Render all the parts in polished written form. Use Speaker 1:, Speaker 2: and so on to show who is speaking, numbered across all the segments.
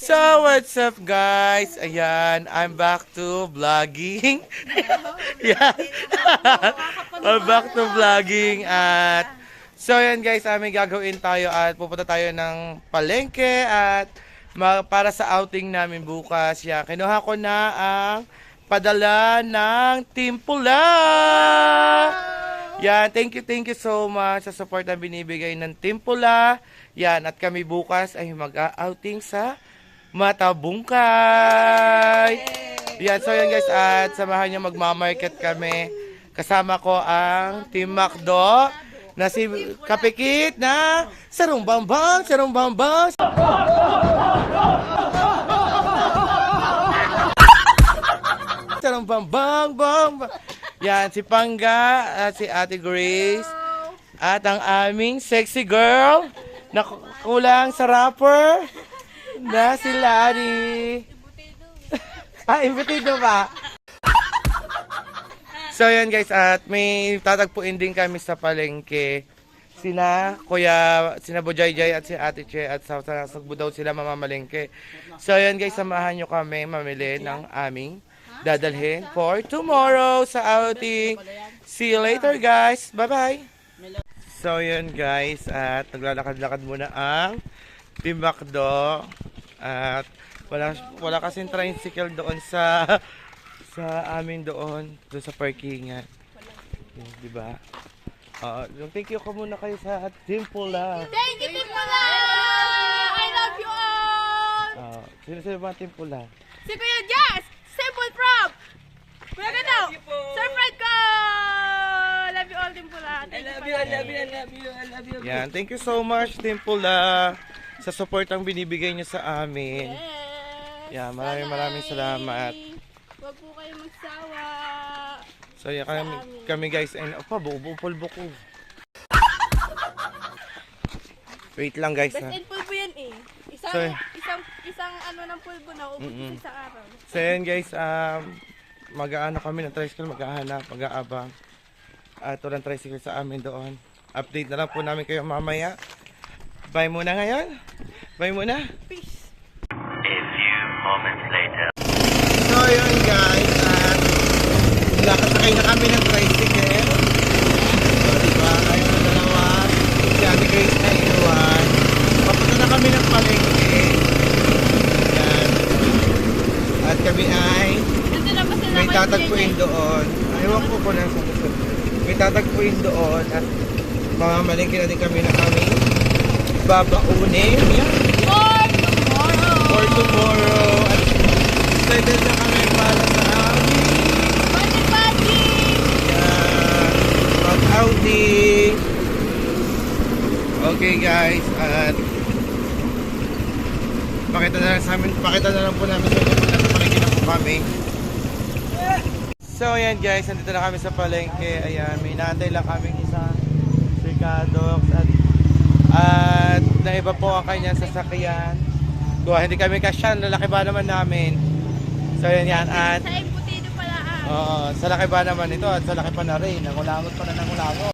Speaker 1: So, what's up guys? Ayan, I'm back to vlogging. Yan. I'm back to vlogging at so yan guys, may gagawin tayo at pupunta tayo ng palengke at para sa outing namin bukas. Yan, kinuha ko na ang padala ng Team Pula. Yan, thank you so much sa support na binibigay ng Team Pula. Yan, at kami bukas ay mag-outing sa Matabungkay. Yan, so yan guys, at samahan nyo magmamarket kami. Kasama ko ang Team Macdo na si Kapikit na Sarong Bambang. Sarong Bambang. Yan, si Pangga at si Ate Grace. At ang aming sexy girl na kulang sa rapper na si Larry. Imbitido ba? So yan guys, at may tatagpuin din kami sa palengke. Sina Bujayjay at si Ate Che at sa Sagbo daw sila mamamalengke. So yan guys, samahan nyo kami mamili ng aming dadalhin for tomorrow sa outing. See you later guys. Bye bye. So yun guys, at naglalakad-lakad muna ang Team Macdo. At wala kasing tricycle doon sa amin doon sa parkingan. Di ba? Thank you ko muna kayo sa Team Pula.
Speaker 2: Thank you, Team Pula! I love you all!
Speaker 1: Sino ba Team Pula?
Speaker 2: Si Kuya Jazz! Simple Prop! Kuya Gano! Sir Fred ko! Love you all, Team Pula.
Speaker 3: I love you.
Speaker 1: Yan, thank you so much Team Pula sa support ang binibigay niyo sa amin.
Speaker 2: Yes!
Speaker 1: Yan, maraming salamat.
Speaker 2: Huwag po kayo magsawa.
Speaker 1: So yan, kami guys, and pulbo ko. Wait lang guys
Speaker 2: Best
Speaker 1: ha.
Speaker 2: in pulbo yan eh. Isang ano ng pulbo na ubod sa araw.
Speaker 1: So yan guys, mag-aano kami ng tricycle, mag-aabang. At walang tricycle sa amin doon. Update na lang po namin kayo mamaya. Bye muna ngayon. Bye muna.
Speaker 2: Peace.
Speaker 4: A few moments later.
Speaker 1: So yun guys, at nakasakay na kami ng tricycle. So diba, ayun na dalawa. Si Ate Grace na iwan. Papunta na kami ng palengke. Yan. At kami ay may tatagpuin doon. Ayaw ko lang sa kusod. May tatagpuin doon at mamamalengke na din kami na kami babaunin. Yan. For tomorrow. At excited na kami para sa outing. Okay guys, at pakita na lang po namin sa inyo kung nasa palengke na po kami. So ayan guys, nandito na kami sa palengke. Ayan, may inaantay lang kaming isang Ricardo at naiba po ang kanyang sasakyan. Hindi kami kasyan, lalaki ba naman namin. So yan, at
Speaker 2: Sa Imputido pala
Speaker 1: sa laki ba naman ito at sa laki pa na rin. Nangulangot pa na nangulangot.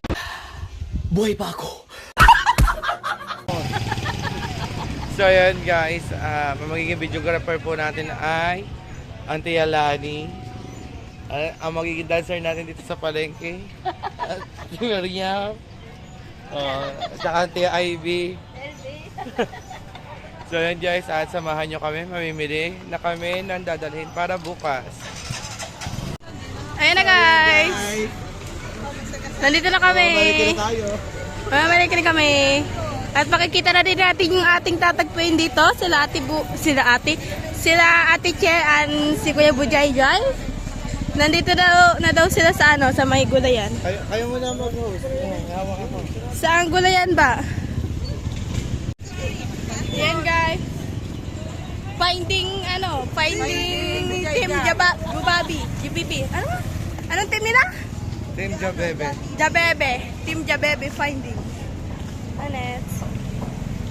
Speaker 3: Buhay pa ako.
Speaker 1: So yan guys, magiging videographer po natin ay Auntie Alani. Ang magiging dancer natin dito sa palengke. At si Maria. Saka Auntie Ivy. So yan guys, at samahan nyo kami, mamimili na kami ng dadalhin para bukas.
Speaker 2: Ayun na guys. Nandito na kami. Mamamalik na kami. At makikita na din natin yung ating tatagpuin dito. Sila Ate Che and si Kuya Bujayjay. Nandito na daw sila sa sa may gulayan.
Speaker 1: Kayo muna mag-host. Hawak ako.
Speaker 2: Saan gulayan ba? Yan guys. Finding Team Bubabi. GBB. Anong team nila?
Speaker 1: Team Jabebe.
Speaker 2: Team Jabebe finding. Anets.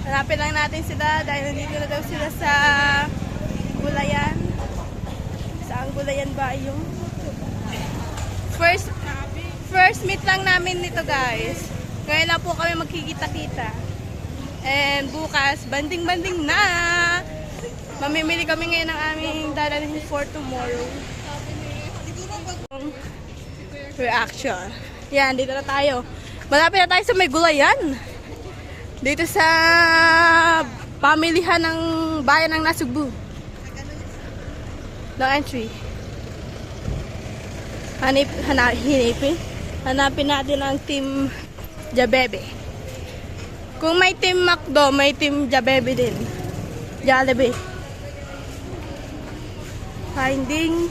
Speaker 2: Hanapin lang natin sila dahil nandito na daw sila sa gulayan. Saan gulayan ba yung? First meet lang namin nito guys. Ngayon lang po kami magkikita-kita. And bukas, banding-banding na! Mamimili kami ngayon ng aming dadalhin for tomorrow. Reaction. Yan, dito na tayo. Malapit na tayo sa may gulayan. Dito sa pamilihan ng bayan ng Nasugbu. No entry. Hanapin natin ang Team Jabebe. Kung may Team Macdo, may Team Jabebe din. Jollibee. Finding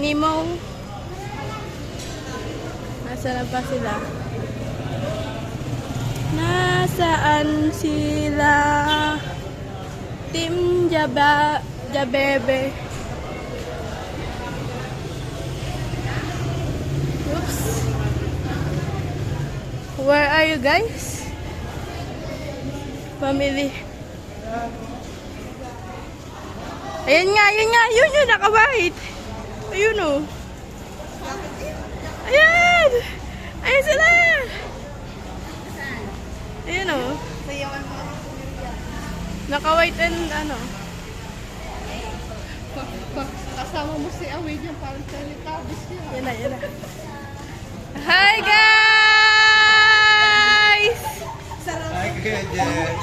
Speaker 2: Nemo. Nasaan pa sila? Nasaan sila? Team Jabebe. Oops. Where are you guys? Family. Ayan nga, yun yung naka-white. Ayun o. Ayan! Ayan sila! Ayan o. Naka-white and ano.
Speaker 5: Kasama mo si Away niya, parang teletabis niya.
Speaker 2: Yan na. Hi guys!
Speaker 1: Hi, Kuya Jess.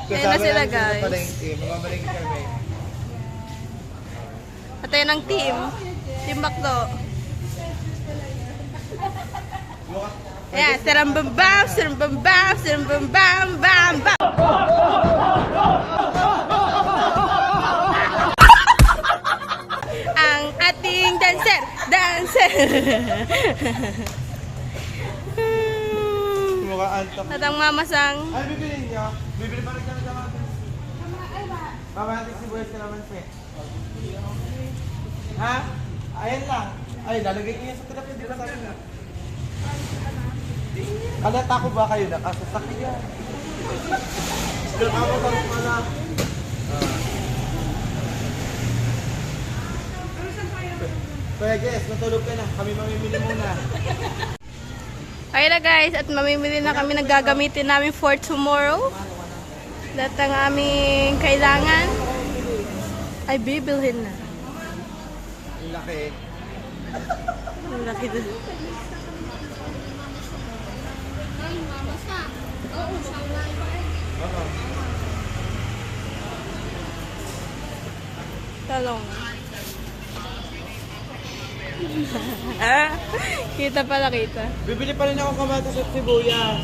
Speaker 2: Ayan na sila, guys.
Speaker 1: Mamamalingke kami.
Speaker 2: At ayan ang team. Team Bakdo. Ayan, sarambambam, sarambambam, sarambambam, bam, bam. Ang ating dancer.
Speaker 1: Mukha antok.
Speaker 2: At ang mamasang.
Speaker 1: Ay, bibilin niyo. Bibili pa rin kami sa mga. Mamahantik si Boyes ka naman, Fe. Ha? Ayan lang. Ay, lalagay ko yan sa tilapia. Di ba sabi nga? Kalata ko ba kayo nakasasakyan? Doon ako sa mga. Kuya Jess, natulog ka na. Kami mamimili muna.
Speaker 2: Ayun na guys, at mamimili na kami ng gagamitin namin for tomorrow. Lahat ng aming kailangan ay bibilhin na.
Speaker 1: Ang laki.
Speaker 2: Ang laki doon. Talong. Kita pala, kita.
Speaker 1: Bibili pa rin ako kamatis at sibuyas.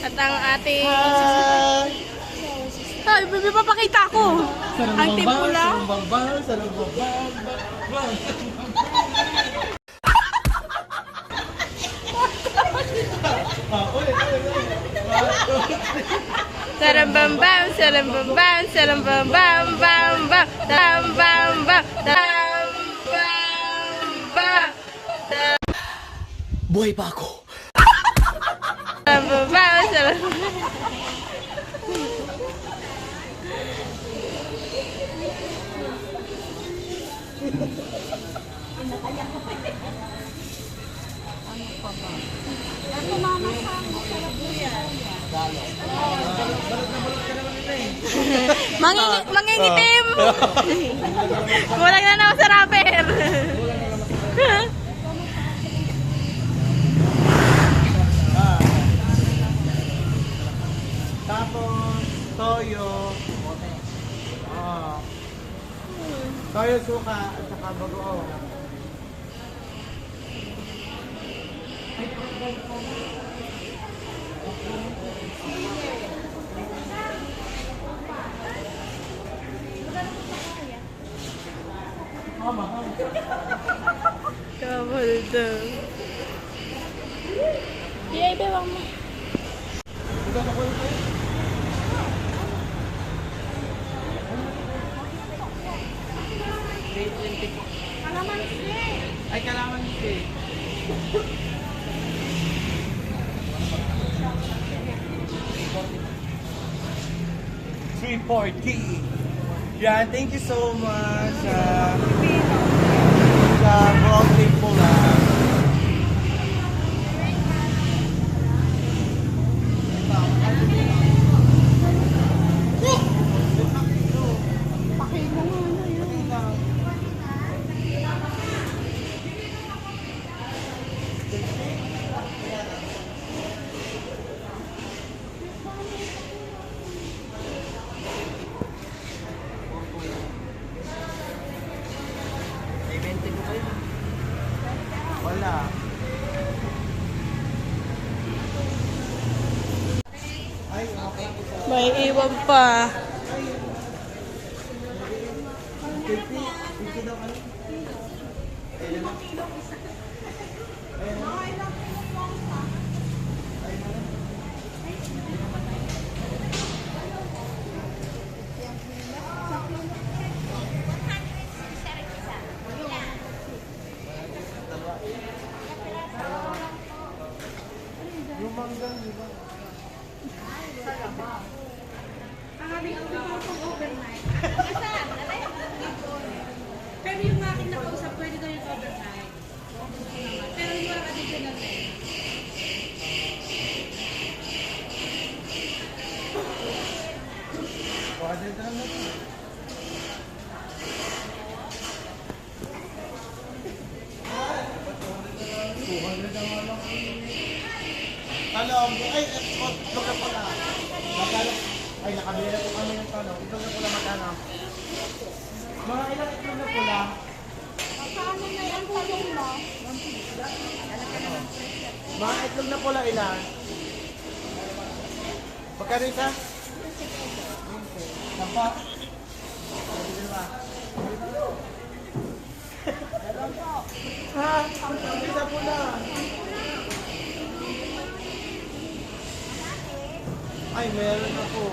Speaker 2: At ang ating... Ay, baby, papakita ko. Ang team pula. Sarambambam, sarambambam, sarambambam, bam, bam, bam, bam, bam, bam, bam, bam.
Speaker 3: Buhay pa ako.
Speaker 2: Sarambambam, sarambambam. Mangingitim! Kulang na ako sa rapper!
Speaker 1: Tapos, toyo. Toyo, suka, at saka bagoong.
Speaker 2: Kabal daw. Yay, bewang mo.
Speaker 1: Ay, kalamansi. 340. Yan, thank you so much sa buong trip po na. Wala.
Speaker 2: May iwan pa.
Speaker 6: Pero yung akin nakausap, pwede daw yung overnight. Pero yung walang additional na yun.
Speaker 1: Talong, ay, export, itlog na pala. Magkano? Ay, nakabili na po kami ng talong. Itlog na pula magkano? Mga ilang itlog na pula? Mga itlog na pula ilan? Magkano isa? 20. Sampa? Ha? Isa pula. Ay, meron ako.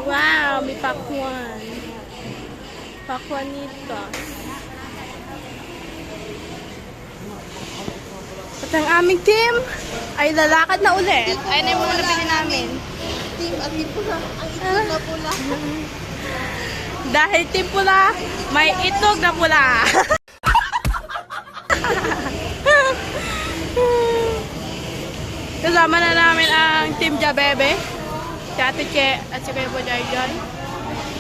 Speaker 2: Wow, may pakwan. Pakwanitos. At ang aming team ay lalakad na ulit. Ayun na yung mga nabili namin.
Speaker 5: Team at team pula. Ang itlog na pula.
Speaker 2: Dahil team pula, may itlog na pula. Kasama na namin ang Team Jabebe, si Ate Che at si Kuya Bojayjoy.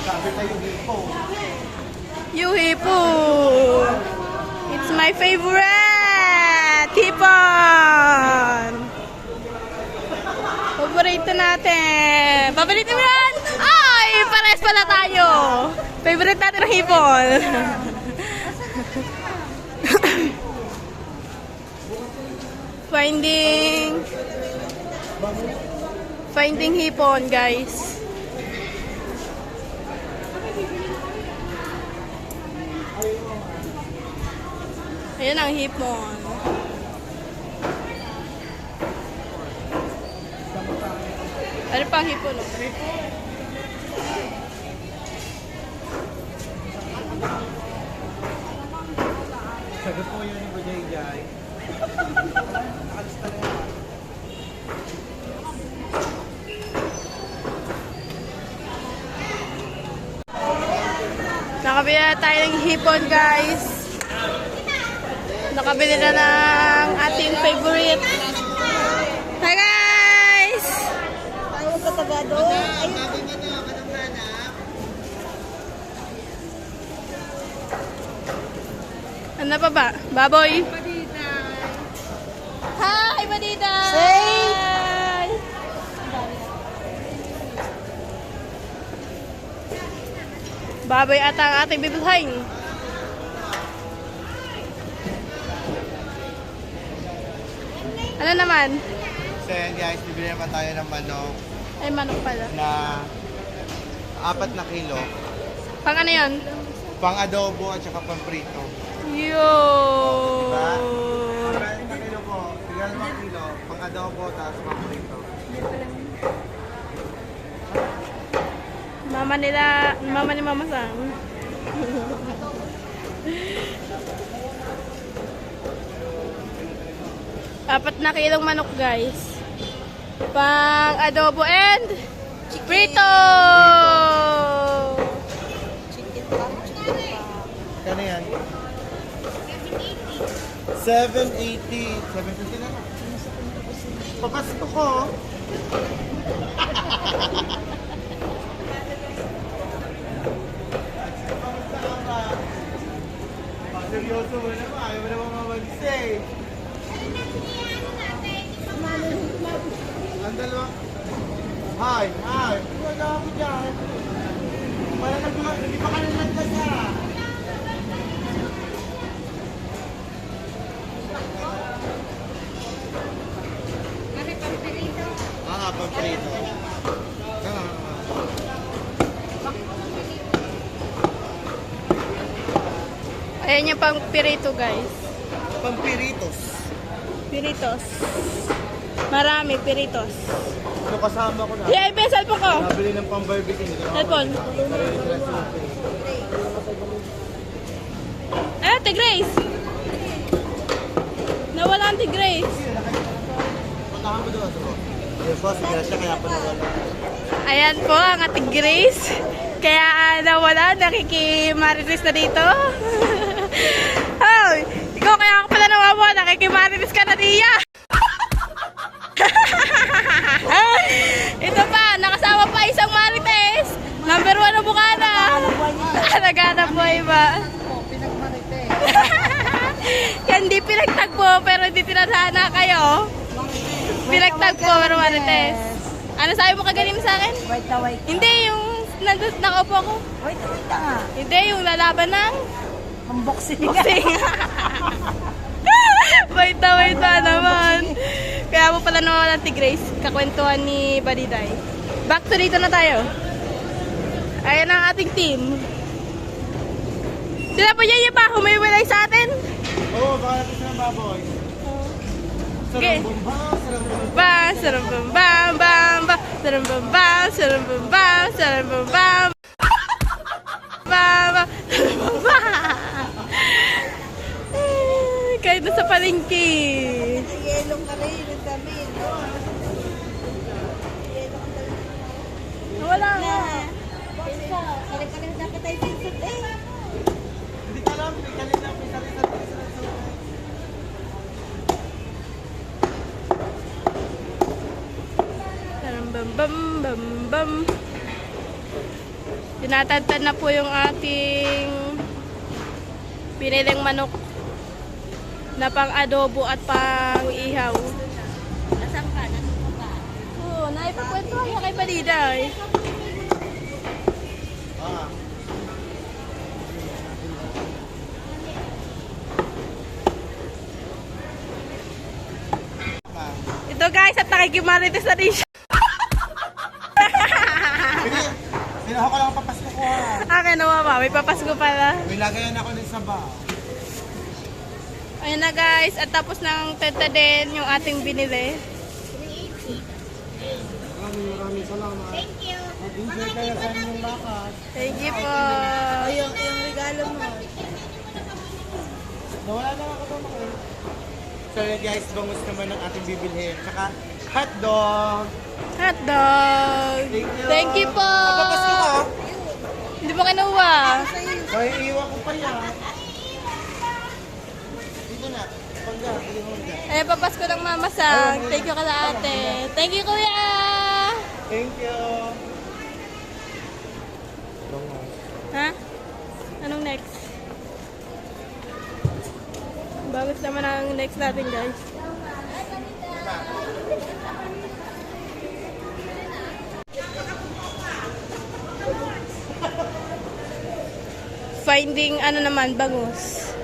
Speaker 1: Sabi tayo dito.
Speaker 2: Yuhipo! It's my favorite! Hipon! Paborito natin! Paborito mo yan? Ay! Pares pala tayo! Favorite natin ang hipon! Finding hipon, guys. Ayan ang hipon. Ano pang hipon?
Speaker 1: Sagot po yun ni Bujay-Jay. Nakalista na yun.
Speaker 2: Nakabili na tayo ng hipon, guys. Nakabili na ng ating favorite. Hi, guys!
Speaker 5: Ayaw ka tagado.
Speaker 2: Ano pa ba? Baboy? Hi, Badida! Say! Baboy ata ang ating bibilhain. Ano naman?
Speaker 1: So yan guys, bibili naman tayo ng manok
Speaker 2: Ay, manok pala.
Speaker 1: na 4 na kilo.
Speaker 2: Pang ano yun?
Speaker 1: Pang adobo at saka pang prito.
Speaker 2: Yo!
Speaker 1: Diba? 4 na kilo po, 2 kilo, pang adobo tapos pang prito.
Speaker 2: Mama ni Mama Sang. 4 na kilong manok, guys. Pang adobo and prito!
Speaker 1: Kano yan? 780. 750 na lang. Papasok ko. Seryoso mo naman. Ayaw mo naman mamagsi. Ang dalawa. Hi. Wala ako dyan. Wala hindi pa ka nalagdas ha. Pamprito.
Speaker 2: Ayan yung pang pirito, guys.
Speaker 1: Pampiritos.
Speaker 2: Piritos. Marami, piritos.
Speaker 1: Ano kasama ko na?
Speaker 2: Yeah, ibe, cellphone ko.
Speaker 1: Nabili ng pang-barbecue.
Speaker 2: Cellphone. Eh, Ate Grace. Nawala ang Ate Grace.
Speaker 1: Puntahan mo doon. Yes, boss. Kaya siya kaya pa nawala.
Speaker 2: Ayan po ang Ate Grace. Kaya nawala, nakikimarites na dito. Oh, ikaw kaya ako pala nawawala, nakikimarites ka na diya. Ito pa, nakasama pa isang marites. Number 1 na bukana. Naghanap buhay ba? Yan di pinagtagpo pero hindi tinadhana kayo. Pinagtagpo pero marites. Ano sabi mo kagaling sa akin?
Speaker 7: Wait na wait.
Speaker 2: Hindi, yung nandun nakaupo ako.
Speaker 7: Wait na nga.
Speaker 2: Hindi, yung lalaban ng
Speaker 7: Unboxing.
Speaker 2: boxing. Wait na naman. Kaya mo pala naman ng Grace, kakwentuhan ni Badiday. Back to dito na tayo. Ayan ang ating team. Sila po yan yung pa, humiwalay sa atin.
Speaker 1: Oo, baka natin siya ng baboy.
Speaker 2: Okay.
Speaker 1: Sarang bumba,
Speaker 2: Bam, sarang bam bam, sarang bam bam, sarang bam bam, sarang bam bam. Bam, sarang bam bam. Kahit na sa palengke.
Speaker 7: Yelong ka rin, yung kami.
Speaker 2: Wala nga.
Speaker 7: Kaya dapat tayo pinsot eh.
Speaker 1: Hindi ka lang, may kalina, may kalina.
Speaker 2: Sarang bam bam bam bam. Tinatantad na po yung ating piniling manok na pang adobo at pang ihaw.
Speaker 7: Nasaan ka? Nasaan ka?
Speaker 2: Oo, naipakwento niya kay Baliday.
Speaker 1: Ah.
Speaker 2: Ito guys, at nakikimarites na din siya.
Speaker 1: Sinuha ko lang ang papasko ko ha.
Speaker 2: Akin na mama, may papasko pala.
Speaker 1: May lagayan ako ng sabaw.
Speaker 2: Ayan na guys, at tapos ng tenta din yung ating binili.
Speaker 1: Maraming salamat. Thank you. Mag-enjoy kayo sa inyong lakas.
Speaker 2: Thank you po.
Speaker 7: Yung regalo mo.
Speaker 1: Nawala na ako doon eh. So yun guys, bangus naman ang ating bibilhin. Tsaka hotdog.
Speaker 2: Hotdog. Thank you po.
Speaker 1: Papasko ko.
Speaker 2: Hindi mo kinuha.
Speaker 1: May iiwan ko pa yan. Dito na. Pangga. Dito mo dyan.
Speaker 2: Ayan, papasko ng Mama Sang. Thank you kala ate. Thank you kuya.
Speaker 1: Thank you.
Speaker 2: Ha? Anong next? Bagus naman ang next natin guys. Finding ano naman, bangus.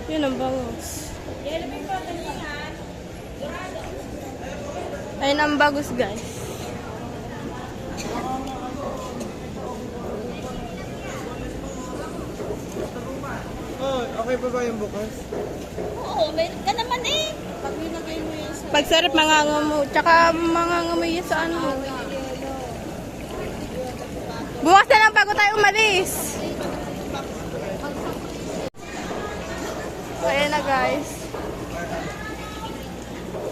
Speaker 2: Yun ang bangus. Ayun ang bagus guys.
Speaker 1: Oh, okay pa ba yung bukas?
Speaker 7: Oo, meron ka naman eh. Pag nilagay mo yan sa...
Speaker 2: Pagsarap mangangamoy. Tsaka mangangamoy yan sa ano. Bukas na lang bago tayo umalis. Ayan na guys.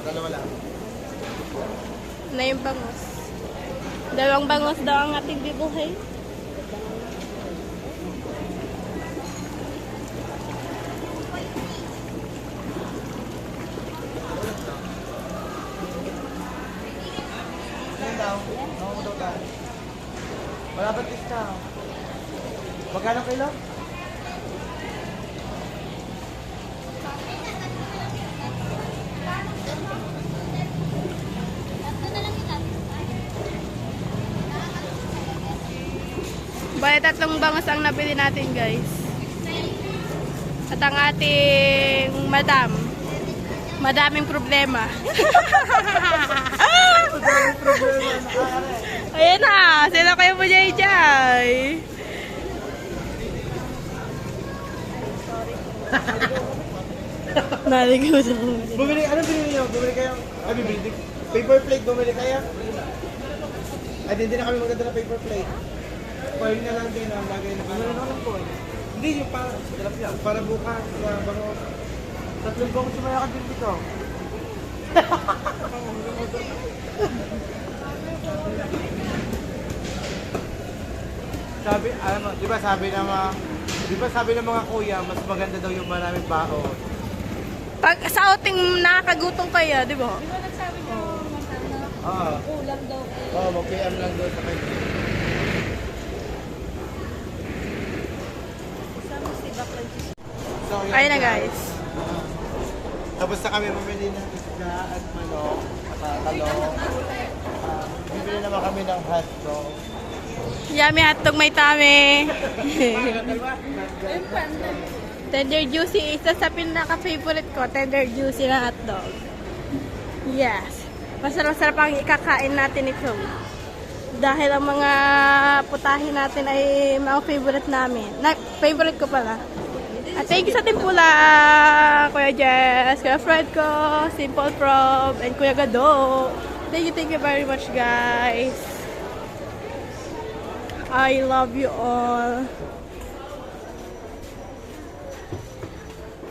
Speaker 1: Dalawa lang.
Speaker 2: Na yung bangos. Dalawang bangos daw ang ating bibuhay.
Speaker 1: Saan daw? Ako daw tayo. Wala ba't discount? Magkano kilo?
Speaker 2: Bali, 3 bangos ang nabili natin, guys. At ang ating madaming problema. Ayan na, sila kayo po Jay. Naligaw sa
Speaker 1: Bumili, ano binili niyo? Bumili kayo? Bibili. Paper plate bumili kayo? At hindi na kami maganda na paper plate. Foil na lang din ang lagay na ano lang po. Hindi, yung para bukas, bango. 3 bango sumayakad din dito. Sabi, alam mo, di ba sabi ng mga kuya, mas maganda daw yung maraming baon.
Speaker 2: Pag sa outing nakakagutom kayo, di ba?
Speaker 1: Oo.
Speaker 7: Ulam daw eh.
Speaker 1: Oo, mag-PM lang doon sa kanya. So,
Speaker 2: Ayun na guys.
Speaker 1: Tapos na kami bumili ng isda at manok at talong. Bibili naman kami ng hotdog.
Speaker 2: Yummy hotdog may tame. Tender juicy. Isa sa pinaka-favorite ko, tender juicy na hotdog. Yes. Masarap-sarap ang ikakain natin ito. Dahil ang mga putahin natin ay mga favorite namin. Favorite ko pala. At thank you sa Timpula, Kuya Jess, Kuya Fred ko, Simple Prob, and Kuya Gado. Thank you very much guys. I love you all.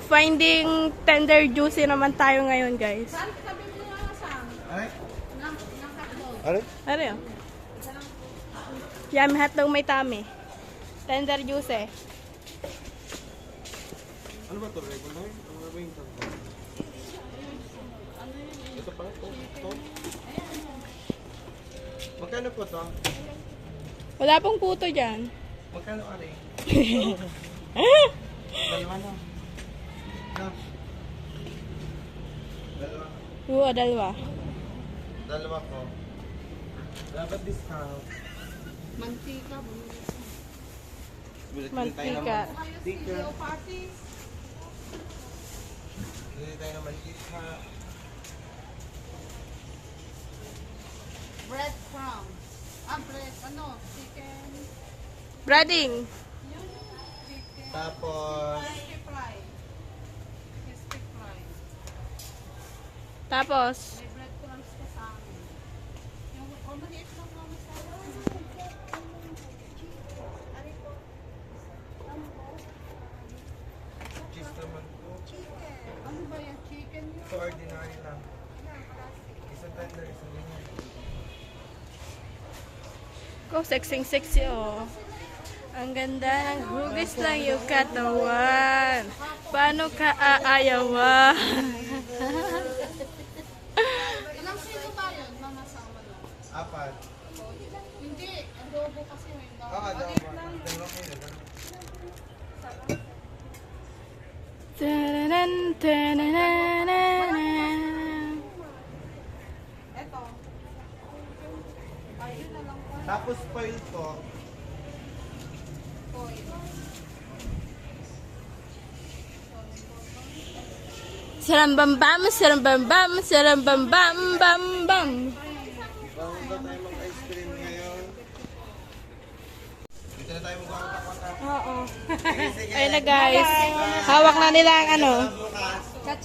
Speaker 2: Finding tender juicy naman tayo ngayon guys.
Speaker 1: Ay? Ano?
Speaker 2: Ano yun? Yummy hotdog may tami. Tender juicy.
Speaker 1: Ano ba ito? Regular? Ano ba yung tanda? Ito pa? Ito? Magkano po ito?
Speaker 2: Wala pong puto dyan.
Speaker 1: Magkano ari? Dalawa na. No. Dalawa.
Speaker 2: Oo, dalawa.
Speaker 1: Dalawa po. Dapat discount.
Speaker 5: Mantika.
Speaker 2: Mantika.
Speaker 1: Mantika. Bili tayo ng mantika.
Speaker 5: Bread crumbs. Bread, chicken.
Speaker 2: Breading.
Speaker 1: Tapos,
Speaker 5: Crispy fry. Crispy fry.
Speaker 2: Tapos,
Speaker 5: May bread crumbs ka sa amin. Yung maliit lang na masala.
Speaker 1: cheese naman po.
Speaker 5: Ano ba yan? Chicken yun?
Speaker 1: Ito ordinary lang. Isang tender, isang ganyan.
Speaker 2: ko, sexy oh. Ang ganda ng hugis lang yung katawan. Paano ka aayawan?
Speaker 5: Ilang kilo ba yun? Mamasama lang.
Speaker 1: 4.
Speaker 5: Hindi. Adobo kasi may
Speaker 1: Oo, adobo. Dalawa kilo.
Speaker 2: Tananan, tanananan.
Speaker 5: Eto. Ayun na lang po.
Speaker 1: Tapos foil po.
Speaker 2: Sarambambam, sarambambam, sarambambam, bam, bam.
Speaker 1: Bago tayo mag-ice cream ngayon. Dito na tayo magkakakota.
Speaker 2: Oo. Ayun na guys. Hawak na nila ang ano.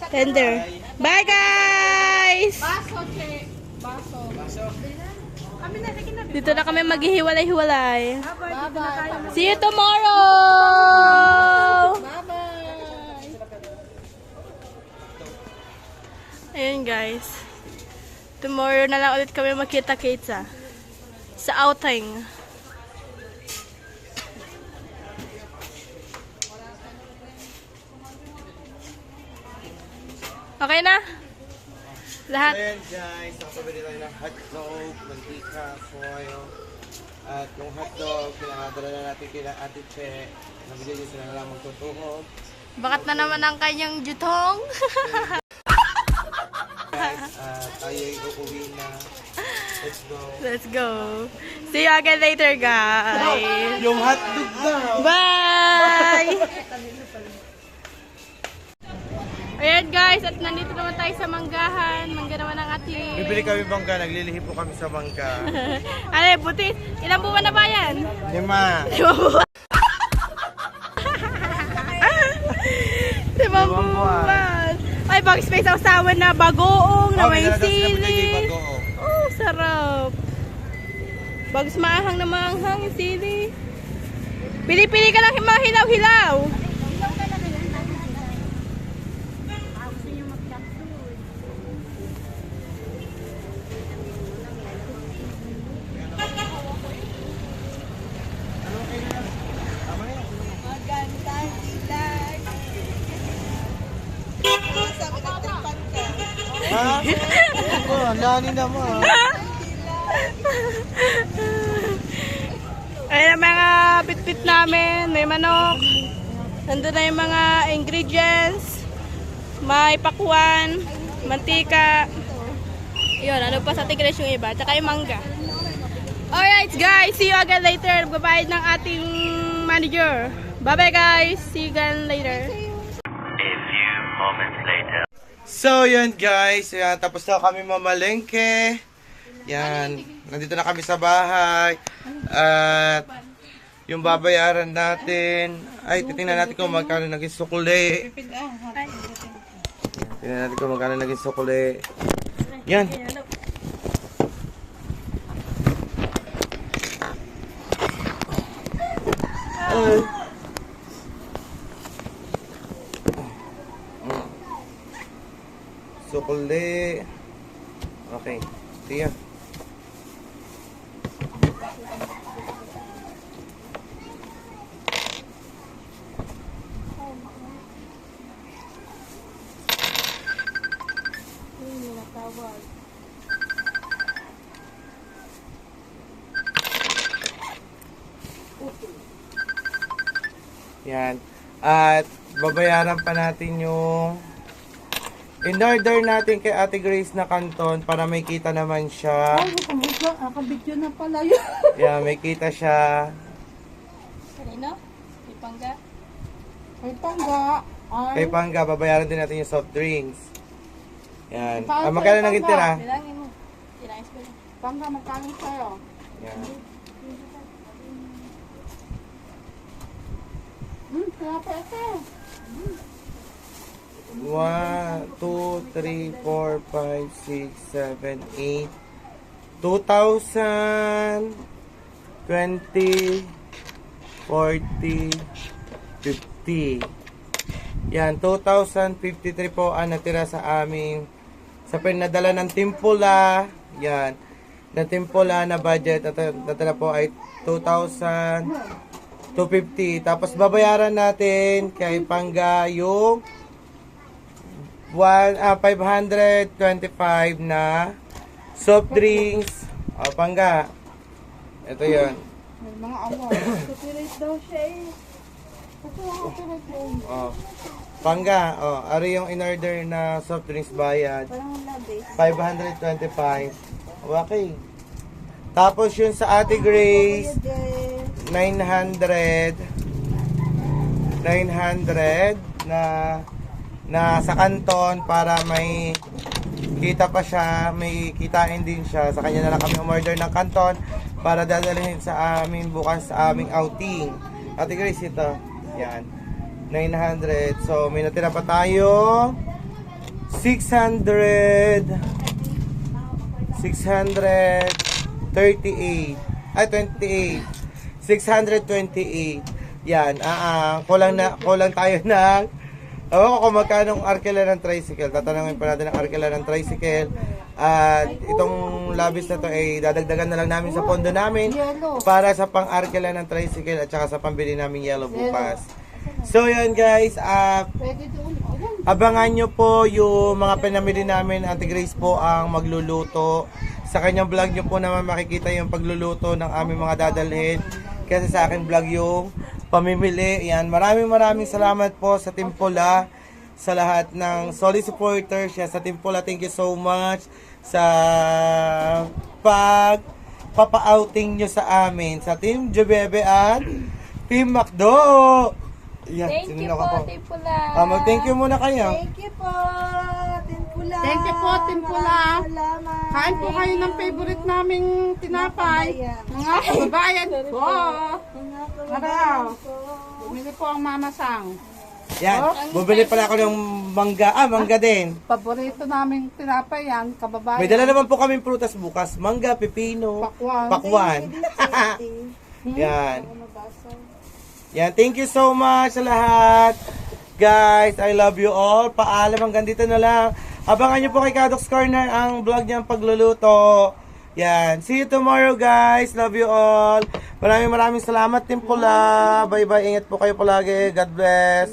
Speaker 2: Tender. Bye guys!
Speaker 6: Baso, che. Baso. Kami na, sige na.
Speaker 2: Dito na kami maghihiwalay-hiwalay.
Speaker 6: Bye-bye.
Speaker 2: See you tomorrow!
Speaker 6: Bye-bye.
Speaker 2: Ayun guys. Tomorrow na lang ulit kami magkita-kita sa outing. Okay na? Lahat?
Speaker 1: Ayan guys, nakapabili tayo ng hotdog, mantika, foil. At yung hotdog, pinakadala na natin kila Ate Che. Nabigyan niyo sila na lang magtutuhog.
Speaker 2: Bakat na naman ang kanyang jutong.
Speaker 1: Guys, tayo ay uuwi na. Let's go.
Speaker 2: Let's go. See you again later guys.
Speaker 1: Yung hotdog daw!
Speaker 2: Bye! Ayan guys, at nandito naman tayo sa manggahan. Mangga naman ang ating...
Speaker 1: Bibili kami bangka, naglilihi po kami sa bangka.
Speaker 2: Ano, butis? Ilang buwan na ba yan?
Speaker 1: 5.
Speaker 2: 5 buwan. Ay, bag space usawan na bagoong, na may sili. Oh, sarap. Bagus maahang na maanghang yung sili. Pili-pili ka lang yung mga hilaw-hilaw.
Speaker 1: Ha? Ang lani naman.
Speaker 2: Ayan ang mga bit-bit namin. May manok. Nandun na yung mga ingredients. May pakwan, mantika. Yun, ano pa sa tigres yung iba. Tsaka yung mangga. Alright guys, see you again later. Magbabayad ng ating manager. Bye-bye guys. See you again later.
Speaker 4: A few moments later.
Speaker 1: So, yan guys. Yan, tapos na kami mamalengke. Yan. Nandito na kami sa bahay. At yung babayaran natin. Ay, titingnan natin kung magkano naging sukuli. Tingnan natin kung magkano naging sukuli. Yan. Ay. Sukuli. Okay. Sige. Yan. At babayaran pa natin yung in-order natin kay Ate Grace na kanton para may kita naman siya.
Speaker 6: Nakabidyo na pala yun.
Speaker 1: Yan, may kita siya.
Speaker 2: Kanino? Ipangga?
Speaker 6: Ay, tangga.
Speaker 1: Kay Pangga, babayaran din natin yung soft drinks. Yan.
Speaker 6: Saan
Speaker 1: Magkano
Speaker 6: sa'yo,
Speaker 1: naging tira?
Speaker 2: Bilangin mo. Bilangin ko.
Speaker 6: Tangga, magkano sa'yo?
Speaker 1: Yan.
Speaker 6: Kaya pa ito.
Speaker 1: 1, 2, 3, 4, 5, 6, 7, 8, 2,000, 20, 40, 50. Yan, 2,053 po ang natira sa aming sa pinadala ng Timpula. Yan, na Timpula na budget at natira po ay 2,250. Tapos babayaran natin kay Pangga yung 525 na soft drinks. O, Pangga. Ito yun.
Speaker 6: May mga award. Copyright daw siya eh. Copyright daw.
Speaker 1: O. Pangga. O, ari yung in-order na soft drinks bayad.
Speaker 6: Parang labi.
Speaker 1: 525. Okay. Tapos yun sa Ate Grace, 900 na na sa kanton para may kita pa siya, may kitain din siya. Sa kanya na lang kami umorder ng kanton para dadalhin sa amin bukas sa aming outing. Ate Grace, ito. Yan. 900. So, may natira pa tayo. 638. Ay, 28. 628. Yan. Kulang tayo ng ewan ko kung magkano ang arkela ng tricycle. Tatanungin pa natin ang arkela ng tricycle. At itong labis na to ay dadagdagan na lang namin sa pondo namin para sa pang-arkela ng tricycle at saka sa pambili namin yellow bukas. So yun guys, abangan nyo po yung mga pinamili namin. Ate Grace po ang magluluto. Sa kanyang vlog nyo po naman makikita yung pagluluto ng aming mga dadalhin. Kasi sa akin vlog yung pamimili. Yan. Maraming salamat po sa Team Pula, sa lahat ng solid supporters. Yan. Sa Team Pula, thank you so much sa papa-outing nyo sa amin. Sa Team Jobebe at Team Macdo. Yan.
Speaker 2: Thank you
Speaker 1: Sinunok
Speaker 2: po,
Speaker 1: ako.
Speaker 2: Team Pula.
Speaker 1: Mag-thank you muna kayo.
Speaker 7: Thank you po, Timpula.
Speaker 6: Thank you po, Timpula.
Speaker 7: Salamat.
Speaker 6: Kain po kayo ng favorite naming tinapay. Mga kababayan po. Araw. Bumili po ang mamasang.
Speaker 1: Yan. Bumili pala ako ng mangga. Mangga din.
Speaker 6: Paborito naming tinapay yan, kababayan.
Speaker 1: May dala naman po kaming prutas bukas. Mangga, pepino, pakwan. Yan. Yan, thank you so much sa lahat. Guys, I love you all. Paalam, hanggang dito na lang. Abangan nyo po kay Kadok's Corner ang vlog niyang pagluluto. Yan, see you tomorrow guys. Love you all. Maraming salamat, Team Pula. Bye bye, ingat po kayo palagi. God bless.